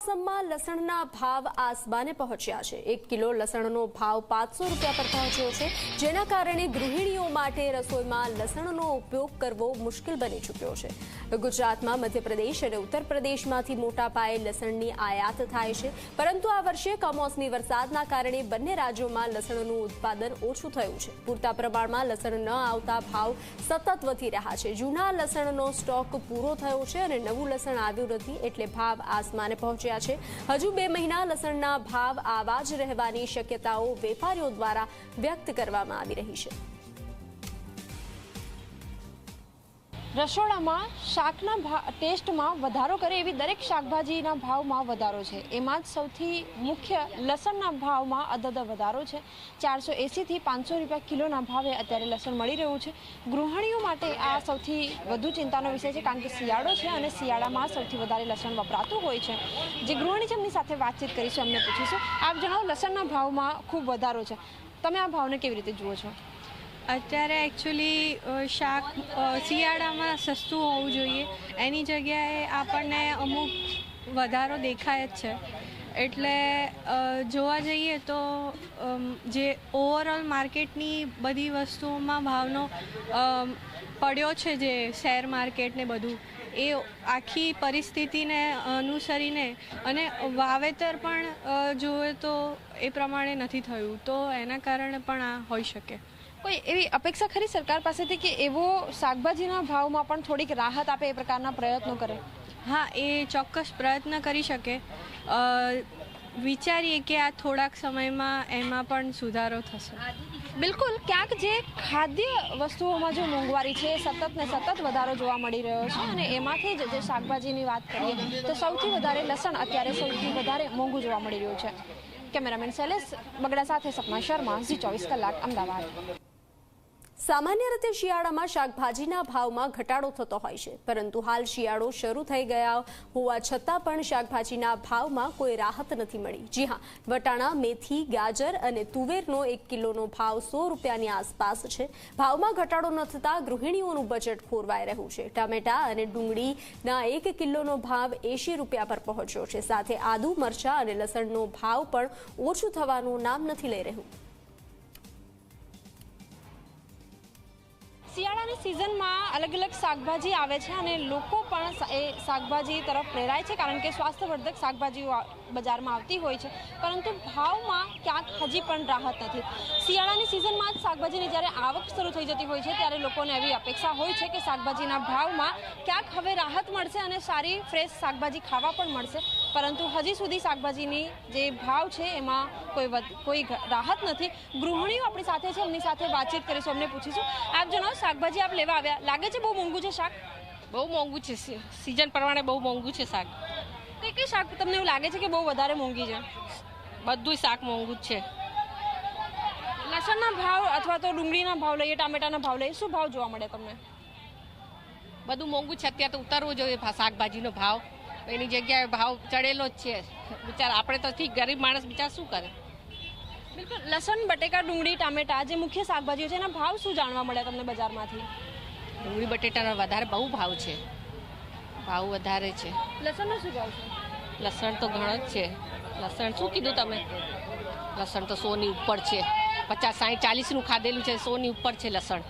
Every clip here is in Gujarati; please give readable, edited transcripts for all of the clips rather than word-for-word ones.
મોસમમાં લસણના ભાવ આસમાને પહોંચ્યા છે। 1 કિલો લસણનો ભાવ 500 રૂપિયા પર પહોંચ્યો છે, જેના કારણે ગૃહિણીઓ માટે રસોઈમાં લસણનો ઉપયોગ કરવો મુશ્કેલ બની ચૂક્યો છે। ગુજરાતમાં મધ્યપ્રદેશ અને ઉત્તર પ્રદેશમાંથી મોટા પાયે લસણની આયાત થાય છે, પરંતુ આ વર્ષે કમોસમી વરસાદના કારણે બંને રાજ્યોમાં લસણનું ઉત્પાદન ઓછું થયું છે। પૂરતા પ્રમાણમાં લસણ ન આવતા ભાવ સતત વધી રહ્યા છે। જૂના લસણનો સ્ટોક પૂરો થયો છે અને નવું લસણ આવ્યું નથી, એટલે ભાવ આસમાને પહોંચ્યા છે। હજુ 2 મહિના લસણના ભાવ આવા જ રહેવાની શક્યતાઓ વેપારીઓ દ્વારા વ્યક્ત કરવામાં આવી રહી છે। રસોડામાં શાકના ટેસ્ટમાં વધારો કરે એવી દરેક શાકભાજીના ભાવમાં વધારો છે। એમાં જ સૌથી મુખ્ય લસણના ભાવમાં અદદ વધારો છે। 480 થી 500 રૂપિયા કિલોના ભાવે અત્યારે લસણ મળી રહ્યું છે। ગૃહિણીઓ માટે આ સૌથી વધુ ચિંતાનો વિષય છે, કારણ કે શિયાળો છે અને શિયાળામાં સૌથી વધારે લસણ વપરાતું હોય છે। જે ગૃહિણી છે એમની સાથે વાતચીત કરીશું, એમને પૂછીશું, આપ જણાવો, લસણના ભાવમાં ખૂબ વધારો છે, તમે આ ભાવને કેવી રીતે જુઓ છો? અત્યારે એકચ્યુઅલી શાક શિયાળામાં સસ્તું હોવું જોઈએ, એની જગ્યાએ આપણને અમુક વધારો દેખાય જ છે। એટલે જોવા જઈએ તો જે ઓવરઓલ માર્કેટની બધી વસ્તુઓમાં ભાવનો પડ્યો છે, જે શેર માર્કેટ ને બધું, એ આખી પરિસ્થિતિને અનુસરીને અને વાવેતર પણ જોઈએ તો એ પ્રમાણે નથી થયું, તો એના કારણે પણ આ હોઈ શકે। કોઈ એવી અપેક્ષા ખરી સરકાર પાસેથી કે એવો શાકભાજીના ભાવમાં પણ થોડીક રાહત આપે, એ પ્રકારના પ્રયત્નો કરે? હા, એ ચોક્કસ પ્રયત્ન કરી શકે। વિચારીએ કે આ થોડાક સમયમાં એમાં પણ સુધારો થશે। બિલકુલ, ક્યાંક જે ખાદ્ય વસ્તુઓમાં જે મોંઘવારી છે, સતત ને સતત વધારો જોવા મળી રહ્યો છે, અને એમાંથી જ જે શાકભાજીની વાત કરીએ તો સૌથી વધારે લસણ અત્યારે સૌથી વધારે મોંઘું જોવા મળી રહ્યું છે। કેમેરામેન શૈલેષ બગડા સાથે સપના શર્મા, ઝી 24 કલાક, અમદાવાદ। સામાન્ય રીતે શિયાળામાં શાકભાજીના ભાવમાં ઘટાડો થતો હોય છે, પરંતુ હાલ શિયાળો શરૂ થઈ ગયા હોવા છતાં પણ શાકભાજીના ભાવમાં કોઈ રાહત નથી મળી। જી હા, વટાણા, મેથી, ગાજર અને તુવેરનો 1 કિલોનો ભાવ 100 રૂપિયાની આસપાસ છે। ભાવમાં ઘટાડો ન થતાં ગૃહિણીઓનું બજેટ ખોરવાઈ રહ્યું છે। ટામેટા અને ડુંગળીના 1 કિલોનો ભાવ 80 રૂપિયા પર પહોંચ્યો છે, સાથે આદુ, મરચાં અને લસણનો ભાવ પણ ઓછું થવાનું નામ નથી લઈ રહ્યું। શિયાળાની સિઝનમાં અલગ અલગ શાકભાજી આવે છે અને લોકો પણ એ શાકભાજી તરફ પ્રેરાય છે, કારણ કે સ્વાસ્થ્યવર્ધક શાકભાજીઓ બજારમાં આવતી હોય છે, પરંતુ ભાવમાં ક્યાંક હજી પણ રાહત નથી। શિયાળાની સિઝનમાં જ શાકભાજીની જ્યારે આવક શરૂ થઈ જતી હોય છે, ત્યારે લોકોને એવી અપેક્ષા હોય છે કે શાકભાજીના ભાવમાં ક્યાંક હવે રાહત મળશે અને સારી ફ્રેશ શાકભાજી ખાવા પણ મળશે, પરંતુ હજી સુધી શાકભાજીની જે ભાવ છે એમાં કોઈ રાહત નથી। ગૃહિણીઓ આપણી સાથે છે, એમની સાથે વાતચીત કરીશું, એમને પૂછીશું, આપ જણાવો, શાકભાજી આપ લેવા આવ્યા, લાગે છે બહુ મોંઘું છે શાક? બહુ મોંઘું છે, સિઝન પ્રમાણે બહુ મોંઘું છે શાક। કઈ શાક તમને એવું લાગે છે કે બહુ વધારે મોંઘી છે? બધું શાક મોંઘું જ છે। લસણના ભાવ અથવા તો ડુંગળીના ભાવ લઈએ, ટામેટાના ભાવ લઈએ, શું ભાવ જોવા મળે તમને? બધું મોંઘું છે। અત્યારે તો ઉતારવું જોઈએ શાકભાજીનો ભાવ, એની જગ્યાએ ભાવ ચડેલો જ છે। બિચારા આપણે તો ઠીક, ગરીબ માણસ બિચારા શું કરે? બિલકુલ, લસણ, બટેકા, ડુંગળી, ટામેટા જે મુખ્ય શાકભાજીઓ છે, એના ભાવ શું જાણવા મળ્યા તમને બજારમાંથી? ડુંગળી બટેટાનો વધારે બહુ ભાવ છે, ભાવ વધારે છે। લસણનો શું ભાવ છે? લસણ તો ઘણો જ છે। લસણ શું કીધું તમે? લસણ તો 100 ની ઉપર છે, 50, 60, 40 નું ખાધેલું છે, 100 ની ઉપર છે લસણ।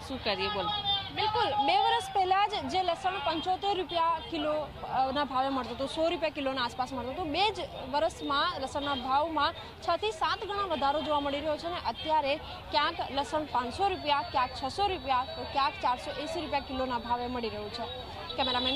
શું કરીએ બોલો? બિલકુલ, 2 વર્ષ પહેલા જ જે લસણ 75 રૂપિયા કિલોના ભાવે મળતો હતો, 100 રૂપિયા કિલોના આસપાસ મળતો હતો, 2 જ વર્ષમાં લસણના ભાવમાં 6 થી 7 ગણા વધારો જોવા મળી રહ્યો છે, અને અત્યારે ક્યાંક લસણ 500 રૂપિયા, ક્યાંક 600 રૂપિયા, તો ક્યાંક 480 રૂપિયા કિલોના ભાવે મળી રહ્યું છે। કેમેરામેન